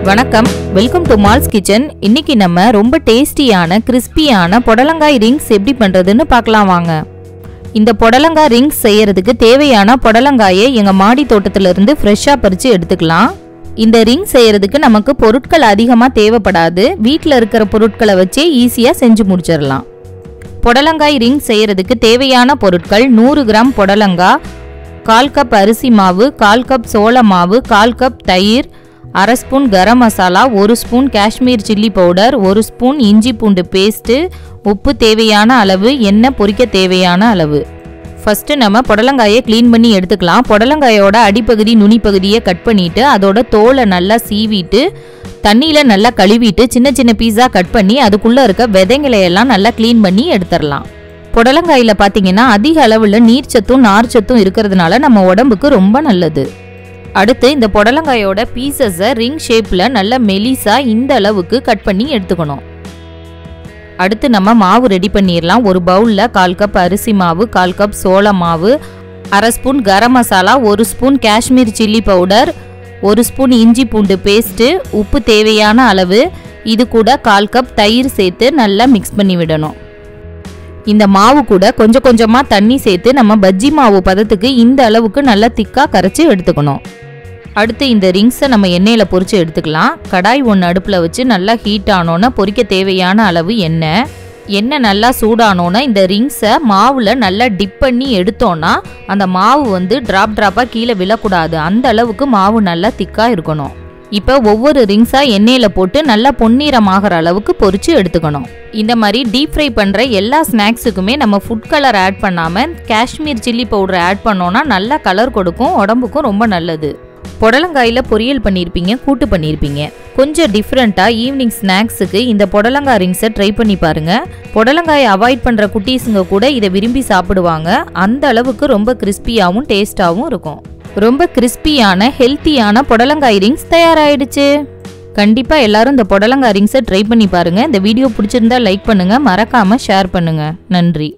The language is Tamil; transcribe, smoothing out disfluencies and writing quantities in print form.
வணக்கம், வெல்கம் டு மால்ஸ் கிச்சன். இன்னைக்கு நம்ம ரொம்ப டேஸ்டியான கிறிஸ்பியான புடலங்காய் ரிங்ஸ் எப்படி பண்றதுன்னு பார்க்கலாம் வாங்க. இந்த புடலங்காய் ரிங்ஸ் செய்யறதுக்கு தேவையான புடலங்காயை எங்க மாடி தோட்டத்துல இருந்து ஃப்ரெஷ்ஷா பறிச்சு எடுத்துக்கலாம். இந்த ரிங் செய்யறதுக்கு நமக்கு பொருட்கள் அதிகமா தேவைப்படாது. வீட்டில் இருக்கிற பொருட்களை வச்சே ஈஸியா செஞ்சு முடிச்சிடலாம். புடலங்காய் ரிங் செய்யறதுக்கு தேவையான பொருட்கள் 100 கிராம் புடலங்காய், 1/4 கப் அரிசி மாவு, 1/4 கப் சோள மாவு, 1/4 கப் தயிர், 1/2 spoon garam masala, 1 spoon Kashmir chilli powder, 1 spoon இஞ்சி பூண்டு பேஸ்ட்டு, உப்பு தேவையான அளவு, எண்ணெய் பொரிக்க தேவையான அளவு. ஃபஸ்ட்டு நம்ம புடலங்காயை க்ளீன் பண்ணி எடுத்துக்கலாம். புடலங்காயோட அடிப்பகுதி நுனிப்பகுதியை கட் பண்ணிவிட்டு அதோட தோலை நல்லா சீவிட்டு தண்ணியில் நல்லா கழுவிட்டு சின்ன சின்ன பீஸாக கட் பண்ணி அதுக்குள்ளே இருக்க விதைங்களையெல்லாம் நல்லா க்ளீன் பண்ணி எடுத்துடலாம். புடலங்காயில் பார்த்தீங்கன்னா அதிக அளவில் நீர்ச்சத்தும் நார்ச்சத்தும் இருக்கிறதுனால நம்ம உடம்புக்கு ரொம்ப நல்லது. அடுத்து இந்த புடலங்காயோட பீசஸை ரிங் ஷேப்பில் நல்ல மெலிசாக இந்த அளவுக்கு கட் பண்ணி எடுத்துக்கணும். அடுத்து நம்ம மாவு ரெடி பண்ணிடலாம். ஒரு பவுலில் 1/4 கப் அரிசி மாவு, 1/4 கப் சோள மாவு, 1/2 spoon garam masala, 1 spoon Kashmir chilli powder, 1 spoon இஞ்சி பூண்டு பேஸ்ட்டு, உப்பு தேவையான அளவு, இது கூட 1/4 கப் தயிர் சேர்த்து நல்லா மிக்ஸ் பண்ணி விடணும். இந்த மாவு கூட கொஞ்சம் கொஞ்சமாக தண்ணி சேர்த்து நம்ம பஜ்ஜி மாவு பதத்துக்கு இந்த அளவுக்கு நல்லா திக்காக கரைச்சி எடுத்துக்கணும். அடுத்து இந்த ரிங்ஸை நம்ம எண்ணெயில் பொரித்து எடுத்துக்கலாம். கடாய் ஒன்று அடுப்பில் வச்சு நல்லா ஹீட் ஆனோன்னா பொரிக்க தேவையான அளவு எண்ணெய் நல்லா சூடானோன்னா இந்த ரிங்ஸை மாவில் நல்லா டிப் பண்ணி எடுத்தோன்னா அந்த மாவு ட்ராப்பாக கீழே விழக்கூடாது. அந்த அளவுக்கு மாவு நல்லா திக்காக இருக்கணும். இப்போ ஒவ்வொரு ரிங்ஸாக எண்ணெயில் போட்டு நல்லா பொன்னிறமாகிற அளவுக்கு பொரித்து எடுத்துக்கணும். இந்த மாதிரி டீப் ஃப்ரை பண்ணுற எல்லா ஸ்நாக்ஸுக்குமே நம்ம ஃபுட் கலர் ஆட் பண்ணாமல் காஷ்மீர் சில்லி பவுடர் ஆட் பண்ணோன்னா நல்லா கலர் கொடுக்கும், உடம்புக்கும் ரொம்ப நல்லது. புடலங்காயில் பொரியல் பண்ணியிருப்பீங்க, கூட்டு பண்ணியிருப்பீங்க. கொஞ்சம் டிஃப்ரெண்ட்டாக ஈவினிங் ஸ்நாக்ஸுக்கு இந்த புடலங்காய் ரிங்ஸை ட்ரை பண்ணி பாருங்கள். புடலங்காயை அவாய்ட் பண்ணுற குட்டீஸுங்க கூட இதை விரும்பி சாப்பிடுவாங்க. அந்த அளவுக்கு ரொம்ப கிறிஸ்பியாகவும் டேஸ்ட்டாகவும் இருக்கும். ரொம்ப கிறிஸ்பியான ஹெல்த்தியான புடலங்காய் ரிங்ஸ் தயாராகிடுச்சு. கண்டிப்பாக எல்லாரும் இந்த புடலங்காய் ரிங்ஸை ட்ரை பண்ணி பாருங்கள். இந்த வீடியோ பிடிச்சிருந்தா லைக் பண்ணுங்கள், மறக்காமல் ஷேர் பண்ணுங்கள். நன்றி.